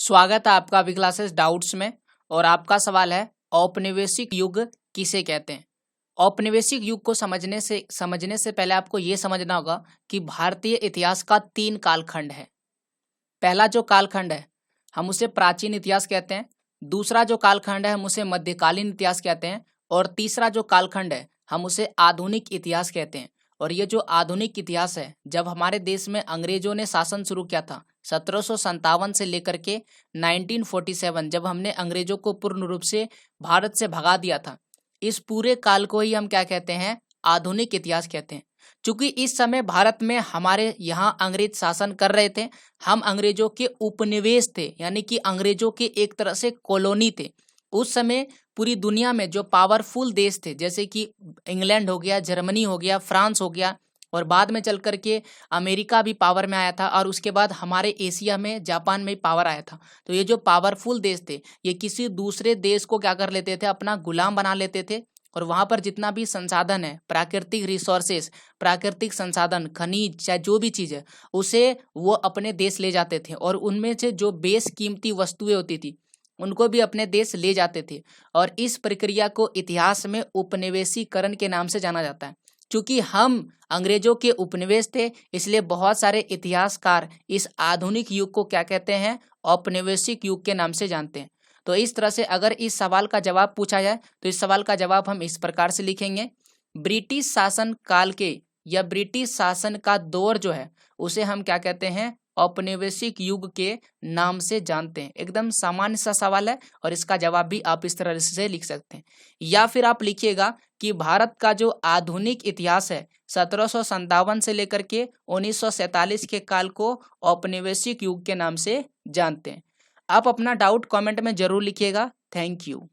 स्वागत है आपका अभी क्लासेस डाउट्स में। और आपका सवाल है औपनिवेशिक युग किसे कहते हैं। औपनिवेशिक युग को समझने से पहले आपको ये समझना होगा कि भारतीय इतिहास का 3 कालखंड है। पहला जो कालखंड है हम उसे प्राचीन इतिहास कहते हैं, दूसरा जो कालखंड है हम उसे मध्यकालीन इतिहास कहते हैं, और तीसरा जो कालखंड है हम उसे आधुनिक इतिहास कहते हैं। और ये जो आधुनिक इतिहास है, जब हमारे देश में अंग्रेजों ने शासन शुरू किया था 1757 से लेकर के 1947, जब हमने अंग्रेजों को पूर्ण रूप से भारत से भगा दिया था, इस पूरे काल को ही हम क्या कहते हैं, आधुनिक इतिहास कहते हैं। क्योंकि इस समय भारत में हमारे यहाँ अंग्रेज शासन कर रहे थे, हम अंग्रेजों के उपनिवेश थे, यानी कि अंग्रेजों के एक तरह से कॉलोनी थे। उस समय पूरी दुनिया में जो पावरफुल देश थे, जैसे कि इंग्लैंड हो गया, जर्मनी हो गया, फ्रांस हो गया, और बाद में चल करके अमेरिका भी पावर में आया था, और उसके बाद हमारे एशिया में जापान में पावर आया था। तो ये जो पावरफुल देश थे ये किसी दूसरे देश को क्या कर लेते थे, अपना गुलाम बना लेते थे, और वहाँ पर जितना भी संसाधन है, प्राकृतिक रिसोर्सेस, प्राकृतिक संसाधन, खनिज, चाहे जो भी चीज़ है, उसे वो अपने देश ले जाते थे, और उनमें से जो बेशकीमती वस्तुएं होती थी उनको भी अपने देश ले जाते थे। और इस प्रक्रिया को इतिहास में उपनिवेशीकरण के नाम से जाना जाता है। क्योंकि हम अंग्रेजों के उपनिवेश थे, इसलिए बहुत सारे इतिहासकार इस आधुनिक युग को क्या कहते हैं, औपनिवेशिक युग के नाम से जानते हैं। तो इस तरह से अगर इस सवाल का जवाब पूछा जाए तो इस सवाल का जवाब हम इस प्रकार से लिखेंगे। ब्रिटिश शासन काल के या ब्रिटिश शासन का दौर जो है उसे हम क्या कहते हैं, औपनिवेशिक युग के नाम से जानते हैं। एकदम सामान्य सा सवाल है और इसका जवाब भी आप इस तरह से लिख सकते हैं। या फिर आप लिखिएगा कि भारत का जो आधुनिक इतिहास है 1757 से लेकर के 1947 के काल को औपनिवेशिक युग के नाम से जानते हैं। आप अपना डाउट कमेंट में जरूर लिखिएगा। Thank you.